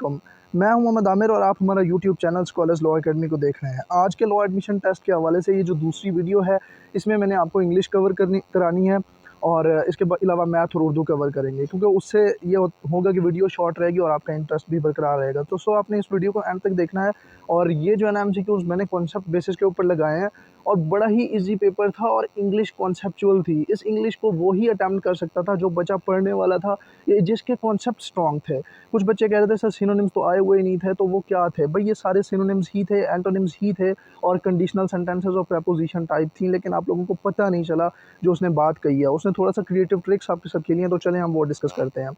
वालेकुम। मैं हूं मोहम्मद आमिर और आप हमारा YouTube channel scholars law academy को देख रहे हैं। आज के लॉ एडमिशन टेस्ट के हवाले से ये जो दूसरी वीडियो है, इसमें मैंने आपको इंग्लिश कवर करानी है और इसके अलावा मैथ और उर्दू कवर करेंगे, क्योंकि उससे ये होगा कि वीडियो शॉर्ट रहेगी और आपका इंटरेस्ट भी बरकरार रहेगा। तो आपने इस वीडियो को एंड तक देखना है। और ये जो है ना एमसीक्यूज़ मैंने कॉन्सेप्ट बेसिस के ऊपर लगाए हैं और बड़ा ही इजी पेपर था और इंग्लिश कॉन्सेप्चुअल थी। इस इंग्लिश को वो ही अटेम्प्ट कर सकता था जो बच्चा पढ़ने वाला था, ये जिसके कॉन्सेप्ट स्ट्रॉन्ग थे। कुछ बच्चे कह रहे थे सर सिनोनिम्स तो आए हुए ही नहीं थे, तो वो क्या थे भाई? ये सारे सिनोनिम्स ही थे, एंटोनिम्स ही थे और कंडीशनल सेंटेंसेस और प्रेपोजिशन टाइप थी, लेकिन आप लोगों को पता नहीं चला जो उसने बात कही है। उसने थोड़ा सा क्रिएटिव ट्रिक्स आपके साथ खेली हैं, तो चलें हम वो डिस्कस करते हैं।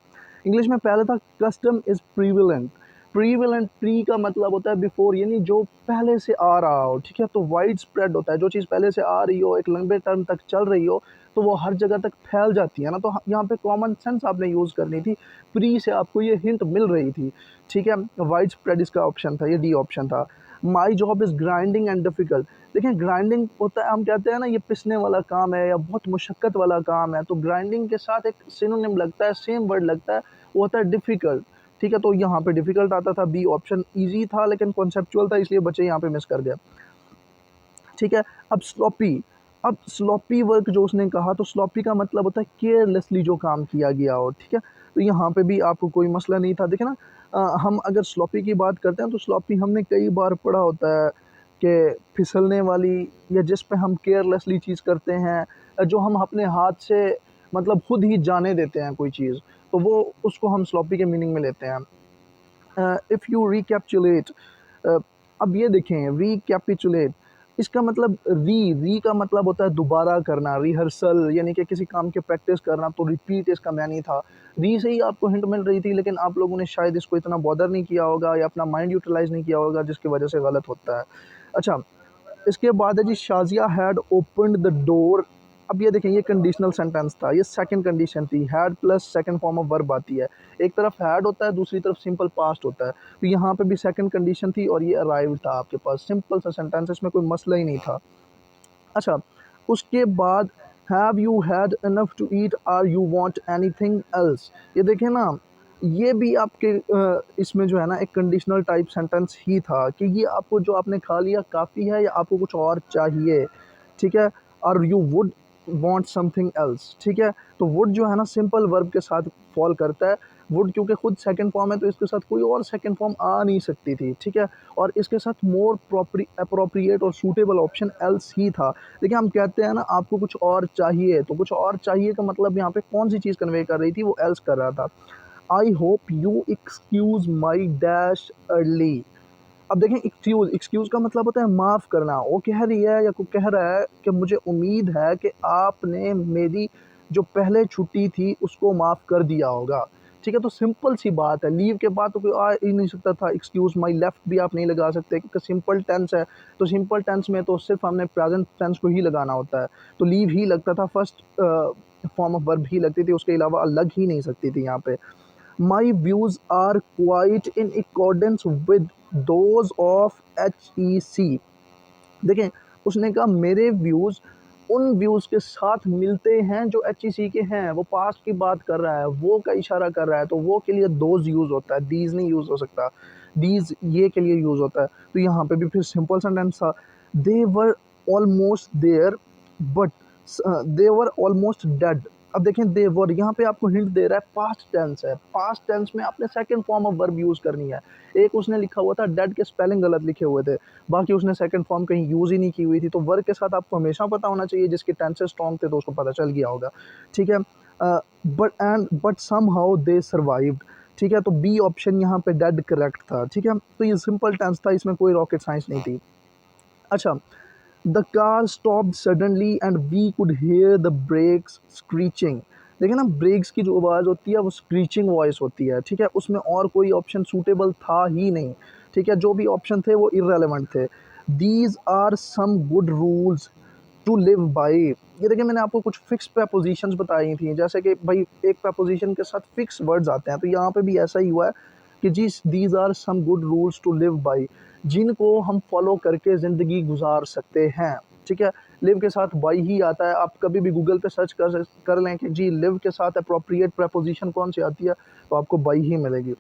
इंग्लिश में पहले था कस्टम इज़ प्रीविलेंट। प्रीविलेंट, प्री का मतलब होता है बिफोर, यानी जो पहले से आ रहा हो, ठीक है। तो वाइड स्प्रेड होता है, जो चीज़ पहले से आ रही हो, एक लंबे टर्म तक चल रही हो, तो वो हर जगह तक फैल जाती है ना। तो यहाँ पे कॉमन सेंस आपने यूज़ करनी थी। प्री से आपको ये हिंट मिल रही थी, ठीक है। वाइड स्प्रेड इसका ऑप्शन था, ये डी ऑप्शन था। My job is grinding and difficult. देखिए ग्राइंडिंग होता है, हम कहते हैं ना ये पिसने वाला काम है या बहुत मुशक्क़त वाला काम है, तो ग्राइंडिंग के साथ एक सिनोनिम लगता है, सेम वर्ड लगता है, वो होता है डिफ़िकल्ट, ठीक है। तो यहाँ पे डिफ़िकल्ट आता था। बी ऑप्शन ईज़ी था लेकिन कॉन्सेप्चुअल था, इसलिए बच्चे यहाँ पे मिस कर गए, ठीक है। अब स्लॉपी वर्क जो उसने कहा, तो स्लॉपी का मतलब होता है केयरलेसली जो काम किया गया हो, ठीक है। तो यहाँ पे भी आपको कोई मसला नहीं था। देखिए ना, हम अगर स्लॉपी की बात करते हैं तो स्लॉपी हमने कई बार पढ़ा होता है कि फिसलने वाली, या जिस पे हम केयरलेसली चीज़ करते हैं, जो हम अपने हाथ से मतलब खुद ही जाने देते हैं कोई चीज़, तो वो उसको हम स्लॉपी के मीनिंग में लेते हैं। इफ़ यू रिकैप्चुलेट, अब ये देखें रिकैपिचुलेट, इसका मतलब री का मतलब होता है दोबारा करना, रिहर्सल, यानी कि किसी काम की प्रैक्टिस करना, तो रिपीट इसका मानी था। री से ही आपको हिंट मिल रही थी, लेकिन आप लोगों ने शायद इसको इतना बॉदर नहीं किया होगा या अपना माइंड यूटिलाइज़ नहीं किया होगा, जिसकी वजह से गलत होता है। अच्छा, इसके बाद है जी Shazia had opened the door. अब ये देखें, ये कंडीशनल सेंटेंस था, ये सेकंड कंडीशन थी। Had plus second form of verb आती है। एक तरफ हैड होता है, दूसरी तरफ सिंपल पास्ट होता है, तो यहाँ पे भी सेकंड कंडीशन थी और ये अराइव्ड था आपके पास। सिंपल सा सेंटेंस, इसमें कोई मसला ही नहीं था। अच्छा, उसके बाद have you had enough to eat, are you want anything else. ये देखें ना, ये भी आपके इसमें जो है ना एक कंडीशनल टाइप सेंटेंस ही था कि ये आपको जो आपने खा लिया काफ़ी है या आपको कुछ और चाहिए, ठीक है। और you would want something else, ठीक है। तो वुड जो है ना सिंपल वर्ब के साथ फॉल करता है। वुड क्योंकि खुद सेकंड फॉर्म है, तो इसके साथ कोई और सेकंड फॉर्म आ नहीं सकती थी, ठीक है। और इसके साथ मोर अप्रोप्रिएट और सूटेबल ऑप्शन एल्स ही था। देखिए हम कहते हैं ना आपको कुछ और चाहिए, तो कुछ और चाहिए का मतलब यहाँ पे कौन सी चीज़ कन्वे कर रही थी, वो एल्स कर रहा था। I hope you excuse my dash early. अब देखें एक्सक्यूज़, एक्सक्यूज़ का मतलब होता है माफ़ करना। वो कह रही है या कोई कह रहा है कि मुझे उम्मीद है कि आपने मेरी जो पहले छुट्टी थी उसको माफ़ कर दिया होगा, ठीक है। तो सिंपल सी बात है, लीव के बाद तो कोई आ ही नहीं सकता था। एक्सक्यूज़ माई लेफ्ट भी आप नहीं लगा सकते, क्योंकि सिंपल टेंस है, तो सिंपल टेंस में तो सिर्फ हमने प्रेजेंट टेंस को ही लगाना होता है, तो लीव ही लगता था, फर्स्ट फॉर्म ऑफ वर्ब ही लगती थी, उसके अलावा लग ही नहीं सकती थी यहाँ पे। My views are quite in accordance with those of HEC। देखें, उसने कहा मेरे व्यूज़ उन व्यूज़ के साथ मिलते हैं जो HEC के हैं। वो पास्ट की बात कर रहा है, वो का इशारा कर रहा है, तो वो के लिए दोज़ यूज़ होता है, दीज़ नहीं यूज़ हो सकता। दीज़ ये के लिए यूज़ होता है, तो यहाँ पे भी फिर सिंपल सेंटेंस था। They were almost there but they were almost dead. अब देखें, दे वर यहाँ पे आपको हिंट दे रहा है पास्ट टेंस है। पास्ट टेंस में आपने second form of verb use करनी है। एक उसने लिखा हुआ था डेड के स्पेलिंग गलत लिखे हुए थे, बाकी उसने सेकंड फॉर्म कहीं यूज़ ही नहीं की हुई थी। तो वर्ब के साथ आपको हमेशा पता होना चाहिए, जिसके टेंसेस स्ट्रॉन्ग थे तो उसको पता चल गया होगा, ठीक है। बट समहाउ दे सर्वाइव्ड, ठीक है। तो बी ऑप्शन यहाँ पे डेड करेक्ट था, ठीक है। तो ये सिंपल टेंस था, इसमें कोई रॉकेट साइंस नहीं थी। अच्छा, the car stopped suddenly and we could hear the brakes screeching. देखिए ना, ब्रेक्स की जो आवाज़ होती है वो स्क्रीचिंग वॉइस होती है, ठीक है। उसमें और कोई ऑप्शन सूटेबल था ही नहीं, ठीक है। जो भी ऑप्शन थे वो इररेलेवेंट थे। These are some good rules to live by. ये देखिए, मैंने आपको कुछ फिक्स प्रपोजिशंस बताई थी, जैसे कि भाई एक प्रपोजिशन के साथ फिक्स वर्ड्स आते हैं, तो यहाँ पे भी ऐसा ही हुआ है कि जी these are some good rules to live by, जिनको हम फॉलो करके ज़िंदगी गुजार सकते हैं, ठीक है। लिव के साथ बाई ही आता है। आप कभी भी गूगल पे सर्च कर लें कि जी लिव के साथ अप्रोप्रिएट प्रपोजिशन कौन सी आती है, तो आपको बाई ही मिलेगी,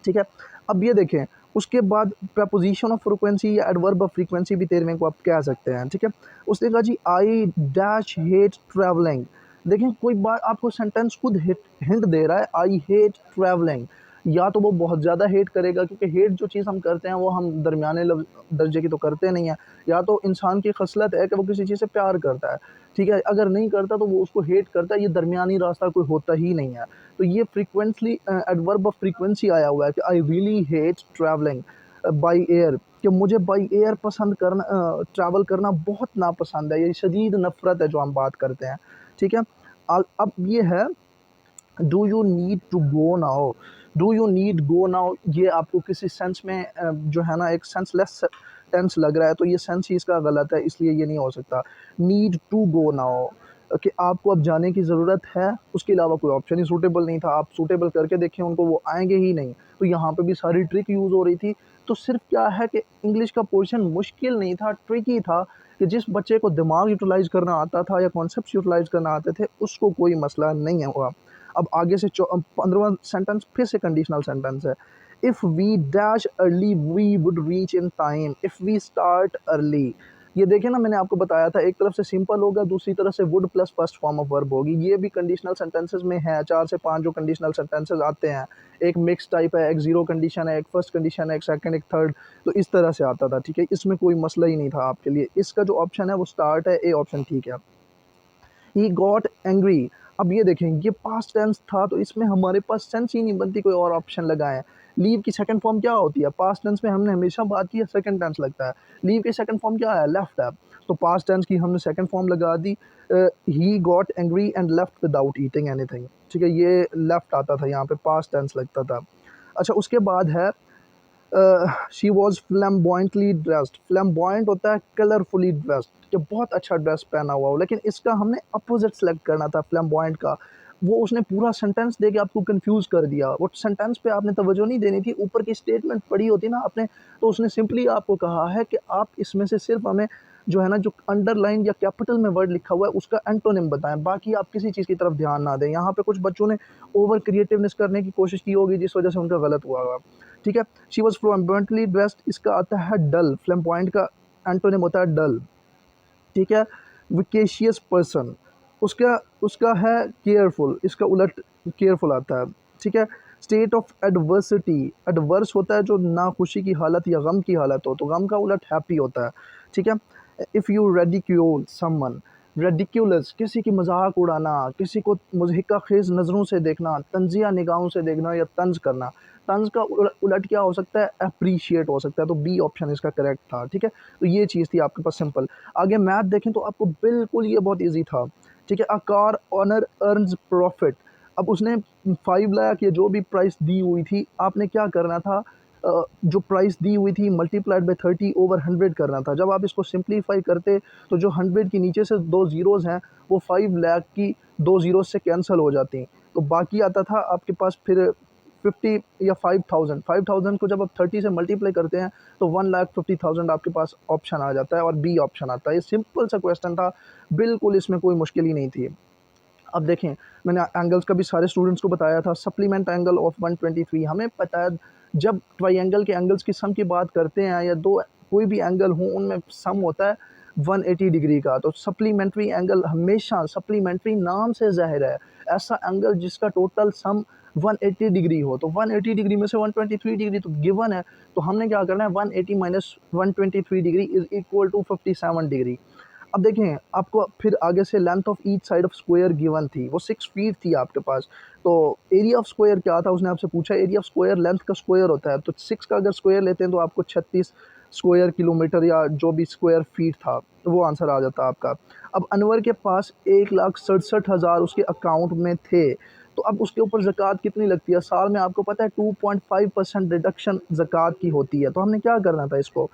ठीक है। अब ये देखें, उसके बाद प्रपोजिशन ऑफ फ्रीक्वेंसी या एडवर्ब ऑफ फ्रीक्वेंसी भी 13वें को आप कह सकते हैं, ठीक है। उसने कहा जी आई डैश हेट ट्रैवलिंग। देखें, कोई बात आपको सेंटेंस खुद हिंट दे रहा है, आई हेट ट्रैवलिंग। या तो वो बहुत ज़्यादा हेट करेगा, क्योंकि हेट जो चीज़ हम करते हैं वो हम दरमियाने दर्जे की तो करते नहीं हैं। या तो इंसान की खसलत है कि वो किसी चीज़ से प्यार करता है, ठीक है। अगर नहीं करता तो वो उसको हेट करता है, ये दरमियानी रास्ता कोई होता ही नहीं है। तो ये फ्रीक्वेंटली एडवर्ब ऑफ फ्रीक्वेंसी आया हुआ है कि I really hate travelling by air, कि मुझे बाई एयर पसंद करना, ट्रैवल करना बहुत नापसंद है। ये शदीद नफ़रत है जो हम बात करते हैं, ठीक है। अब ये है do you need to go now. Do you need go now, ये आपको किसी सेंस में जो है ना एक सेंसलेस टेंस लग रहा है, तो ये सेंस ही इसका गलत है, इसलिए ये नहीं हो सकता। नीड टू गो नाउ कि आपको अब जाने की ज़रूरत है, उसके अलावा कोई ऑप्शन ही सूटेबल नहीं था। आप सूटेबल करके देखें उनको, वो आएंगे ही नहीं। तो यहाँ पे भी सारी ट्रिक यूज़ हो रही थी। तो सिर्फ क्या है कि इंग्लिश का पोर्शन मुश्किल नहीं था, ट्रिकी था, कि जिस बच्चे को दिमाग यूटिलाइज़ करना आता था या कॉन्सेप्ट यूटिलाइज़ करना आते थे, उसको कोई मसला नहीं हुआ। अब आगे से 15वां सेंटेंस फिर से कंडीशनल सेंटेंस है। If we dash early we would reach in time, if we start early. ये देखें ना, मैंने आपको बताया था, एक तरफ से सिंपल होगा, दूसरी तरफ से would plus first form of verb होगी। ये भी कंडीशनल सेंटेंसेस में है, 4 से 5 जो कंडीशनल सेंटेंसेस आते हैं। एक मिक्स टाइप है, एक ज़ीरो कंडीशन है, एक फर्स्ट कंडीशन है, एक सेकंड, एक थर्ड। तो इस तरह से आता था, ठीक है। इसमें कोई मसला ही नहीं था आपके लिए। इसका जो ऑप्शन है वो स्टार्ट है, ए ऑप्शन ठीक है। ही गॉट एंग्री। अब ये देखें, ये पास्ट टेंस था, तो इसमें हमारे पास सेंस ही नहीं बनती कोई और ऑप्शन लगाएं। लीव की सेकंड फॉर्म क्या होती है? पास्ट टेंस में हमने हमेशा बात की है सेकंड टेंस लगता है। लीव की सेकंड फॉर्म क्या है? लेफ्ट है। तो पास्ट टेंस की हमने सेकंड फॉर्म लगा दी, he got angry and left without eating anything, ठीक है। ये लेफ्ट आता था, यहाँ पे पास्ट टेंस लगता था। अच्छा, उसके बाद है शी वॉज फ्लैम्बॉयंटली ड्रेस्ड। फ्लैम्बॉयंट होता है कलरफुली ड्रेस्ड, कि बहुत अच्छा ड्रेस पहना हुआ हो। लेकिन इसका हमने अपोजिट सेलेक्ट करना था फ्लैम्बॉयंट का। वो उसने पूरा सेंटेंस दे के आपको कंफ्यूज कर दिया। वो सेंटेंस पे आपने तवज्जो नहीं देनी थी, ऊपर की स्टेटमेंट पढ़ी होती ना आपने, तो उसने सिंपली आपको कहा है कि आप इसमें से सिर्फ हमें जो है ना, जो अंडरलाइन या कैपिटल में वर्ड लिखा हुआ है उसका एंटोनिम बताएं, बाकी आप किसी चीज़ की तरफ ध्यान ना दें। यहाँ पे कुछ बच्चों ने ओवर क्रिएटिवनेस करने की कोशिश की होगी, जिस वजह से उनका गलत हुआ होगा, ठीक है। शी वॉज फ्लैम्बॉयंटली ड्रेस्ड, इसका आता है डल। फ्लैम्बॉयंट का एंटोनिम होता है डल, ठीक है। विकेशियस पर्सन, उसका उसका है केयरफुल, इसका उलट केयरफुल आता है, ठीक है। स्टेट ऑफ एडवर्सिटी, एडवर्स होता है जो नाखुशी की हालत या गम की हालत हो, तो गम का उलट हैप्पी होता है, ठीक है। If you ridicule someone, ridiculous किसी की मजाक उड़ाना, किसी को मुज़हिका खेज़ नज़रों से देखना, तंजिया निगाहों से देखना या तंज करना। तंज का उलट क्या हो सकता है? अप्रिशिएट हो सकता है। तो बी ऑप्शन इसका करेक्ट था, ठीक है। तो ये चीज़ थी आपके पास सिंपल। आगे मैथ देखें तो आपको बिल्कुल ये बहुत ईजी था, ठीक है। A car owner earns profit. अब उसने 5 लाख या जो भी प्राइस दी हुई थी, आपने क्या करना था? जो प्राइस दी हुई थी मल्टीप्लाइड बाय 30 ओवर 100 करना था। जब आप इसको सिंप्लीफाई करते तो जो 100 के नीचे से 2 ज़ीरोज़ हैं, वो 5 लाख की 2 ज़ीरोज़ से कैंसिल हो जाती, तो बाकी आता था आपके पास फिर 50 या 5000। 5000 को जब आप 30 से मल्टीप्लाई करते हैं तो 1,50,000 आपके पास ऑप्शन आ जाता है और बी ऑप्शन आता है। ये सिंपल सा क्वेश्चन था, बिल्कुल इसमें कोई मुश्किल ही नहीं थी। अब देखें, मैंने एंगल्स का भी सारे स्टूडेंट्स को बताया था। सप्लीमेंट एंगल ऑफ 123, हमें पता है जब ट्राइंगल के एंगल्स की सम की बात करते हैं या दो कोई भी एंगल हो उनमें सम होता है 180 डिग्री का। तो सप्लीमेंट्री एंगल हमेशा, सप्लीमेंट्री नाम से ज़ाहिर है, ऐसा एंगल जिसका टोटल सम 180 डिग्री हो। तो 180 डिग्री में से 123 डिग्री तो गिवन है, तो हमने क्या करना है? 180 minus 123 degree is equal to 57 degree. अब देखें, आपको फिर आगे से length of each side of square given थी, वो 6 फीट थी आपके पास। तो एरिया ऑफ स्क्वायर क्या था? उसने आपसे पूछा एरिया ऑफ स्क्वायर लेंथ का स्क्वायर होता है, तो 6 का अगर स्क्वायर लेते हैं तो आपको 36 स्क्वायर किलोमीटर या जो भी स्क्वायर फीट था वो आंसर आ जाता आपका। अब अनवर के पास 1,67,000 उसके अकाउंट में थे, तो अब उसके ऊपर ज़कात कितनी लगती है? साल में आपको पता है 2.5% डिडक्शन ज़कात की होती है। तो हमने क्या करना था इसको?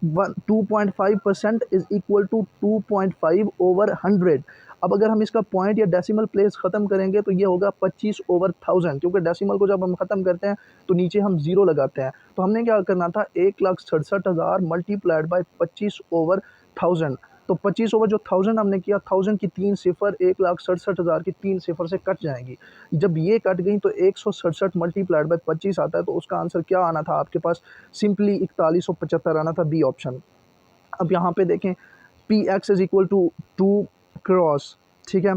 2.5% इज़ इक्वल टू 2.5 ओवर 100। अब अगर हम इसका पॉइंट या डेसिमल प्लेस ख़त्म करेंगे तो ये होगा 25 ओवर 1000, क्योंकि डेसिमल को जब हम ख़त्म करते हैं तो नीचे हम ज़ीरो लगाते हैं। तो हमने क्या करना था? 1,67,000 मल्टीप्लाइड बाई 25 ओवर 1000। तो 25 ओवर जो 1000 हमने किया, 1000 की 3 सिफ़र 1,67,000 की 3 सिफ़र से कट जाएंगी। जब ये कट गई तो 167 मल्टीप्लाइड बाय 25 आता है, तो उसका आंसर क्या आना था आपके पास? सिंपली 4175 आना था, बी ऑप्शन। अब यहाँ पे देखें, p x is equal to 2 cross, ठीक है,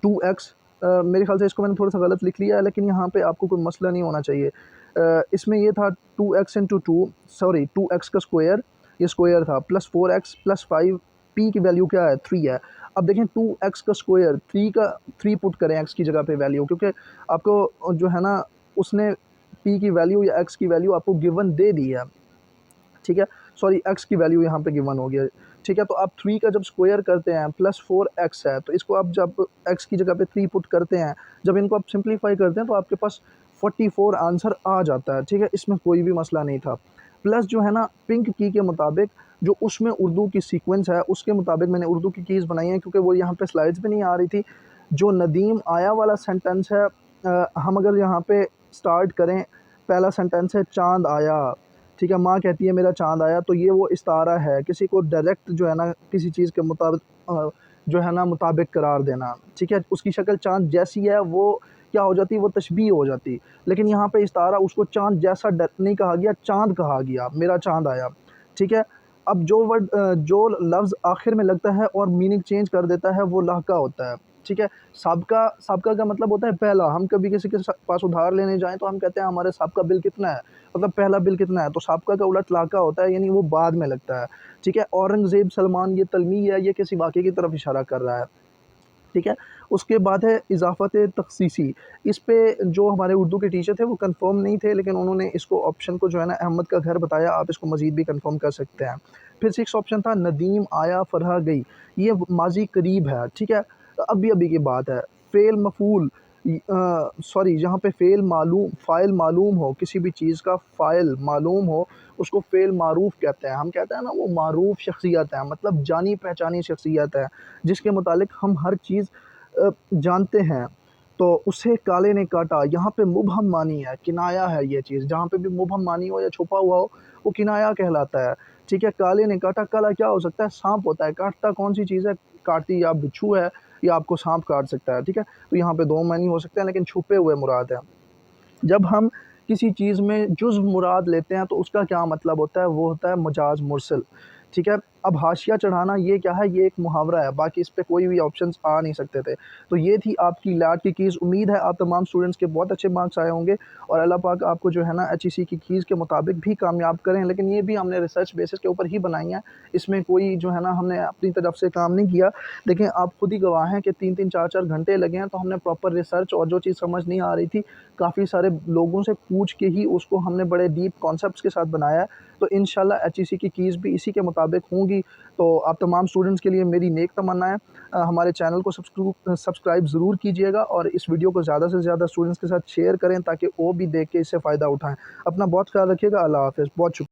2x, मेरे ख्याल से इसको मैंने थोड़ा सा गलत लिख लिया है, लेकिन यहाँ पे आपको कोई मसला नहीं होना चाहिए। इसमें ये था 2x इंटू 2, सॉरी 2x का स्क्वायर, ये स्क्वायर था, प्लस 4x प्लस 5, p की वैल्यू क्या है? 3 है। अब देखें 2x का स्क्वायर, 3 पुट करें x की जगह पे वैल्यू, क्योंकि आपको जो है ना उसने p की वैल्यू या x की वैल्यू आपको गिवन दे दी है, ठीक है, सॉरी x की वैल्यू यहाँ पे गिवन हो गया, ठीक है। तो आप 3 का जब स्क्वायर करते हैं प्लस 4x है, तो इसको आप जब x की जगह पे 3 पुट करते हैं, जब इनको आप सिंप्लीफाई करते हैं तो आपके पास 44 आंसर आ जाता है, ठीक है, इसमें कोई भी मसला नहीं था। प्लस जो है ना पिंक की के मुताबिक जो उसमें उर्दू की सीक्वेंस है उसके मुताबिक मैंने उर्दू की कीज़ बनाई हैं, क्योंकि वो यहाँ पे स्लाइड्स पे नहीं आ रही थी। जो नदीम आया वाला सेंटेंस है, हम अगर यहाँ पे स्टार्ट करें, पहला सेंटेंस है चाँद आया, ठीक है, माँ कहती है मेरा चाँद आया, तो ये वो इस्तारा है, किसी को डायरेक्ट जो है ना किसी चीज़ के मुताबिक जो है ना मुताबिक करार देना, ठीक है। उसकी शक्ल चाँद जैसी है वो क्या हो जाती, वो तशबीह हो जाती। लेकिन यहाँ पे इस्तारा, उसको चाँद जैसा नहीं कहा गया, चाँद कहा गया, मेरा चाँद आया, ठीक है। अब जो वर्ड जो लफ्ज़ आखिर में लगता है और मीनिंग चेंज कर देता है वो लाका होता है, ठीक है। साबका, साबका का मतलब होता है पहला। हम कभी किसी के पास उधार लेने जाएँ तो हम कहते हैं हमारे साबका बिल कितना है, मतलब पहला बिल कितना है, तो साबका का उलट लाका होता है, यानी वो बाद में लगता है, ठीक है। औरंगज़ेब सलमान, ये तलमी है, ये किसी वाक़े की तरफ इशारा कर रहा है, ठीक है। उसके बाद है इज़ाफ़त तख़सीसी। इस पे जो हमारे उर्दू के टीचर थे वो कंफ़र्म नहीं थे, लेकिन उन्होंने इसको ऑप्शन को जो है ना अहमद का घर बताया, आप इसको मज़ीद भी कंफ़र्म कर सकते हैं। फिर 6 ऑप्शन था नदीम आया फ़रहा गई, ये माज़ी करीब है, ठीक है, अभी-अभी की बात है। फ़ेल मफ़ूल, सॉरी, जहाँ पे फ़ाइल मालूम हो, किसी भी चीज़ का फ़ाइल मालूम हो उसको फ़ेल मारूफ़ कहते हैं। हम कहते हैं ना वो मारूफ़ शख़्सियत है, मतलब जानी पहचानी शख़्सियत है, जिसके मुतालिक हम हर चीज़ जानते हैं। तो उसे काले ने काटा, यहाँ पे मुबहम मानी है, किनाया है ये चीज़, जहाँ पे भी मुबहम मानी हो या छुपा हुआ हो वो किनाया कहलाता है, ठीक है। काले ने काटा, काला क्या हो सकता है? साँप होता है। काटता कौन सी चीज़ है? काटती या बिच्छू है या आपको साँप काट सकता है, ठीक है। तो यहाँ पे 2 मानी हो सकते हैं, लेकिन छुपे हुए मुराद है। जब हम किसी चीज़ में जुज़्व मुराद लेते हैं तो उसका क्या मतलब होता है? वो होता है मजाज मुरसल, ठीक है। अब हाशिया चढ़ाना ये क्या है? ये एक मुहावरा है, बाकी इस पे कोई भी ऑप्शंस आ नहीं सकते थे। तो ये थी आपकी लैट की कीज़। उम्मीद है आप तमाम स्टूडेंट्स के बहुत अच्छे मार्क्स आए होंगे और अल्लाह पाक आपको जो है ना एचईसी की कीज़ के मुताबिक भी कामयाब करें। लेकिन ये भी हमने रिसर्च बेसिस के ऊपर ही बनाई हैं, इसमें कोई जो है ना हमने अपनी तरफ से काम नहीं किया। देखें, आप खुद ही गवाह हैं कि 3-3 4-4 घंटे लगे हैं, तो हमने प्रॉपर रिसर्च और जो चीज़ समझ नहीं आ रही थी, काफ़ी सारे लोगों से पूछ के ही उसको हमने बड़े डीप कॉन्सेप्ट्स के साथ बनाया है। तो इंशाल्लाह एचईसी की कीज़ भी इसी के मुताबिक होंगी। तो आप तमाम स्टूडेंट्स के लिए मेरी नेक तमन्नाएँ। हमारे चैनल को सब्सक्राइब ज़रूर कीजिएगा और इस वीडियो को ज़्यादा से ज़्यादा स्टूडेंट्स के साथ शेयर करें ताकि वो भी देख के इससे फ़ायदा उठाएँ। अपना बहुत ख़्याल रखिएगा। अल्लाह हाफ़िज़। बहुत शुक्रिया।